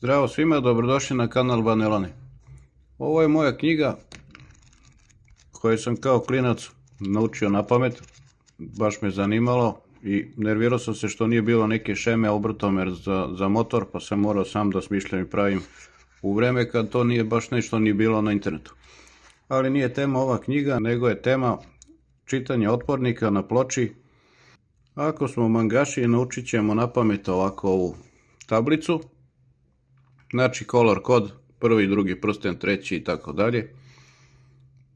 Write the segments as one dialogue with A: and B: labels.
A: Zdravo svima, dobrodošli na kanal Baneloni. Ovo je moja knjiga koju sam kao klinac naučio na pamet, baš me zanimalo i nervirao sam se što nije bilo neke šeme obrtomer za motor, pa sam morao sam da smišljam i pravim u vreme kad to nije baš nešto ni bilo na internetu. Ali nije tema ova knjiga, nego je tema čitanje otpornika na ploči. Ako smo mangaši, naučit ćemo na pamet ovako ovu tablicu. Znači color kod, prvi, drugi prsten, treći i tako dalje.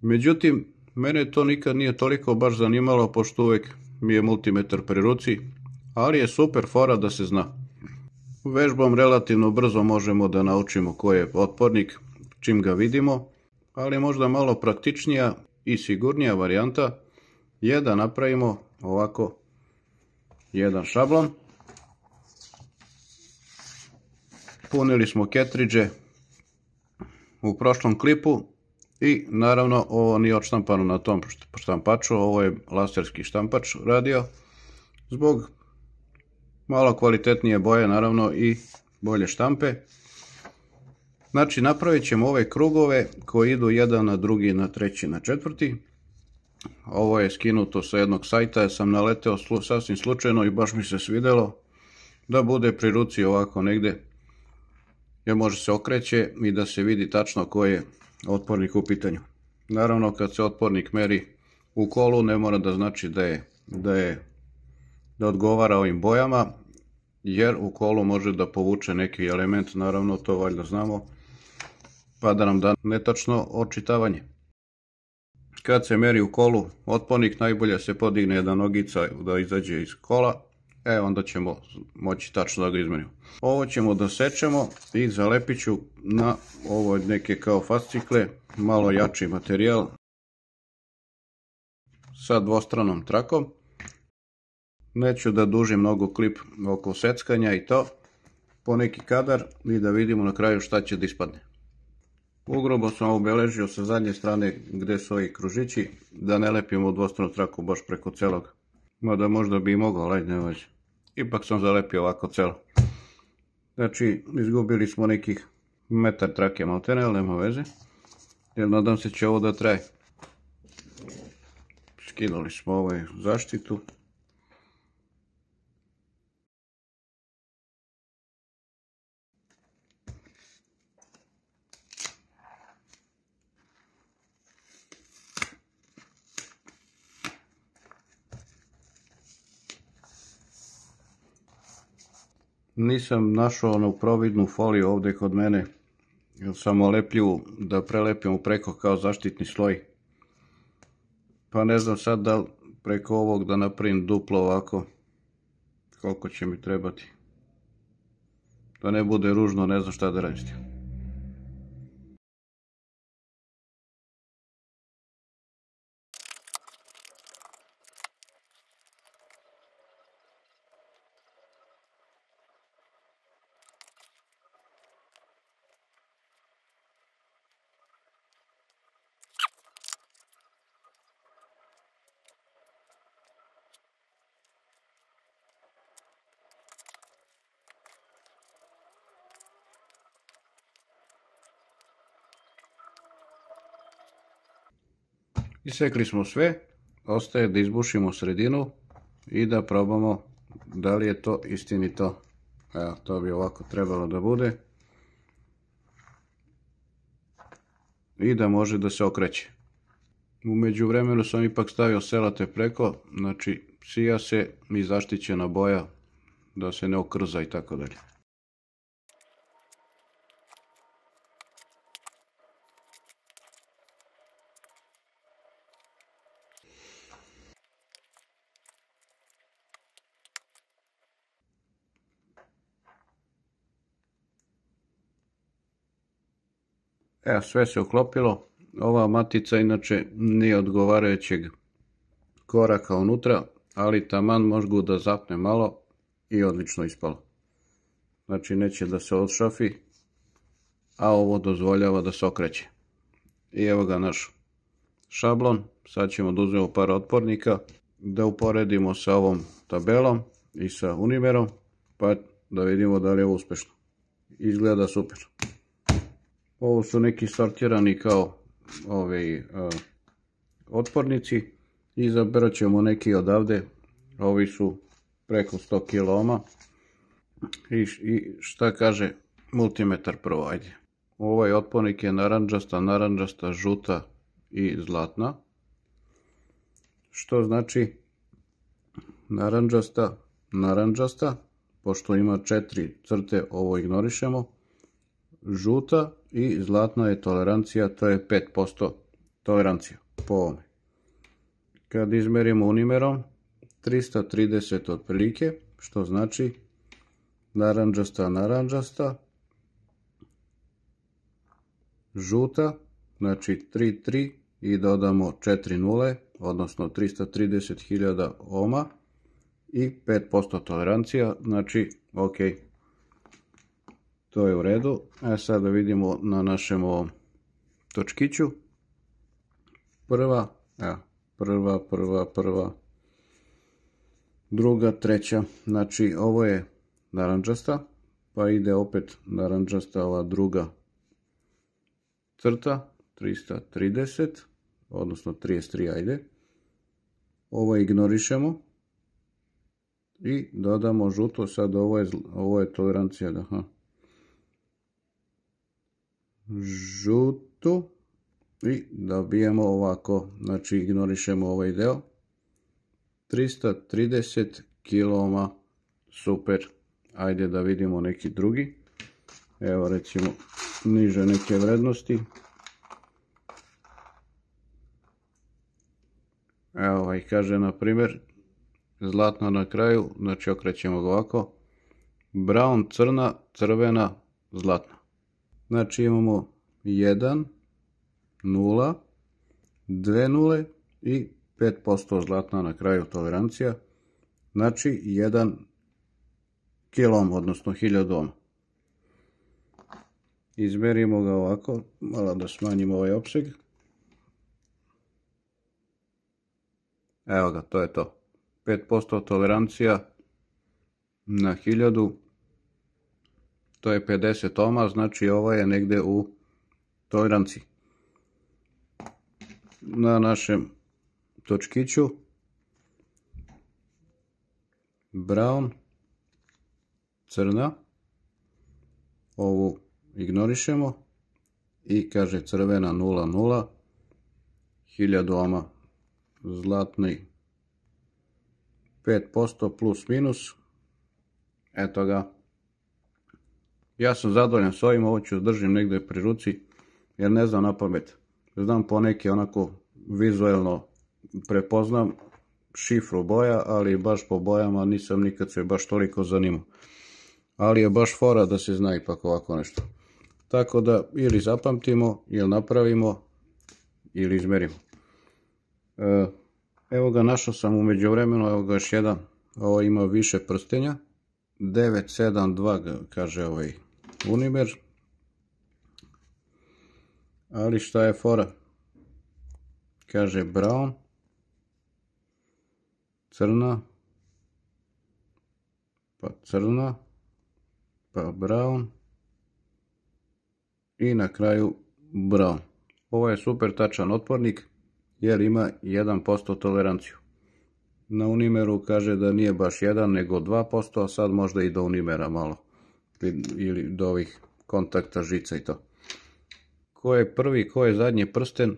A: Međutim, mene to nikad nije toliko baš zanimalo, pošto uvek mi je multimetar pri ruci, ali je super fora da se zna. Vežbom relativno brzo možemo da naučimo ko je otpornik, čim ga vidimo, ali možda malo praktičnija i sigurnija varijanta je da napravimo ovako jedan šablon. Punili smo ketridže u prošlom klipu i naravno ovo nije odštampano na tom štampaču, ovo je laserski štampač radio zbog malo kvalitetnije boje naravno i bolje štampe. Znači napravit ćemo ove krugove koji idu jedan na drugi, na treći, na četvrti. Ovo je skinuto sa jednog sajta jer sam naleteo sasvim slučajno i baš mi se svidelo da bude pri ruci ovako negde, jer može se okreće i da se vidi tačno ko je otpornik u pitanju. Naravno kad se otpornik meri u kolu ne mora da znači da odgovara ovim bojama, jer u kolu može da povuče neki element, naravno to valjda znamo, pa da nam da netačno očitavanje. Kad se meri u kolu otpornik, najbolje se podigne jedna nogica da izađe iz kola, onda ćemo moći tačno da ga izmerimo. Ovo ćemo da sečemo i zalepit ću na ovo neke kao fascikle, malo jači materijal sa dvostranom trakom. Neću da dužim mnogo klip oko seckanja i to, po neki kadar i da vidimo na kraju šta će da ispadne. Ugrubo sam obeležio sa zadnje strane gde su ovi kružići, da ne lepimo dvostranu traku baš preko celog. Mada možda bi i mogao, ali ne važi. Ipak sam zalepio ovako celo. Znači, izgubili smo nekih metar trake maltene, ali nema veze. Jer nadam se će ovo da traje. Skinuli smo ovu zaštitu. Nisam našao onu providnu foliju ovdje kod mene, jer sam olepljivu da prelepim preko kao zaštitni sloj. Pa ne znam sad da li preko ovog da napravim duplo ovako, koliko će mi trebati. Da ne bude ružno, ne znam šta da radim s tim. Isekli smo sve, ostaje da izbušimo sredinu i da probamo da li je to istinito. Evo, to bi ovako trebalo da bude. I da može da se okreće. U međuvremenu sam ipak stavio selate preko, znači sija se i zaštićena boja da se ne okrza i tako dalje. Evo, sve se uklopilo. Ova matica inače nije odgovarajućeg koraka unutra, ali taman mogu da zapne malo i odlično ispalo. Znači neće da se odšafi, a ovo dozvoljava da se okreće. I evo ga naš šablon. Sad ćemo da uzmemo par otpornika, da uporedimo sa ovom tabelom i sa unimerom, pa da vidimo da li je ovo uspešno. izgleda super. Ovo su neki sortirani kao otpornici. Izaberat ćemo neki odavde. Ovi su preko 100 kg ohma. I šta kaže multimetar prvo, ajde. Ovaj otpornik je narandžasta, žuta i zlatna. Što znači narandžasta, pošto ima 4 crte, ovo ignorišemo. Žuta i zlatna je tolerancija, to je 5% tolerancija po ovome. Kad izmerimo unimerom, 330 otprilike, što znači narandžasta, žuta, znači 3,3 i dodamo 4 nule, odnosno 330.000 ohma i 5% tolerancija, znači ok, to je u redu. Sad da vidimo na našem ovom točkiću. Prva, druga, treća, znači ovo je narandžasta, pa ide opet narandžasta ova druga crta, 330, odnosno 33, ajde. Ovo ignorišemo i dodamo žuto, sad ovo je tolerancija, žuto i dobijemo ovako, znači ignorišemo ovaj deo, 330 kg ohma, super. Ajde da vidimo neki drugi, evo recimo niže neke vrednosti. Evo i kaže na primjer zlatna na kraju, znači okrećemo ga ovako, brown crna, crvena, zlatna. Znači imamo 1, 0, 2 nule i 5% zlatna na kraju tolerancija, znači 1 kilom, odnosno 1000 ohma. Izmerimo ga ovako, malo da smanjimo ovaj opseg. Evo ga, to je to. 5% tolerancija na 1000, to je 50 ohma, znači ovo je negde u toleranciji. Na našem točkiću brown, crna, ovu ignorišemo i kaže crvena 0,0, 1000 ohma, zlatni 5% plus minus, eto ga. Ja sam zadovoljan s ovim, ovo ću držim negdje pri ruci jer ne znam na pamet. Znam poneke onako vizualno prepoznam šifru boja, ali baš po bojama nisam nikad se baš toliko zanimao. Ali je baš fora da se zna ipak ovako nešto. Tako da ili zapamtimo, ili napravimo, ili izmerimo. Evo ga, našao sam u međuvremenu, evo ga još jedan. Ovo ima više prstenja. 972 kaže ovaj unimer. Ali šta je fora? Kaže brown, crna, pa crna, pa brown i na kraju brown. Ovo je super tačan otpornik jer ima 1% toleranciju. Na unimeru kaže da nije baš 1 nego 2%, a sad možda i do unimera malo. Ili do ovih kontakta žica i to. Ko je prvi, ko je zadnji prsten,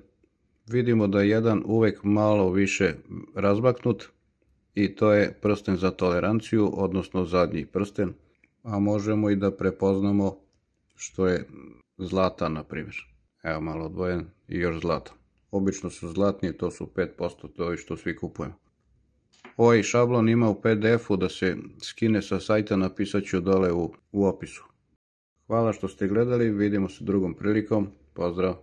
A: vidimo da je jedan uvek malo više razmaknut i to je prsten za toleranciju, odnosno zadnji prsten, a možemo i da prepoznamo što je zlatan, na primjer. Evo malo odvojen i još zlatan. Obično su zlatni, to su 5%, to je što svi kupujemo. Ovaj šablon ima u PDF-u da se skine sa sajta, napisat ću dole u opisu. Hvala što ste gledali, vidimo se drugom prilikom, pozdrav!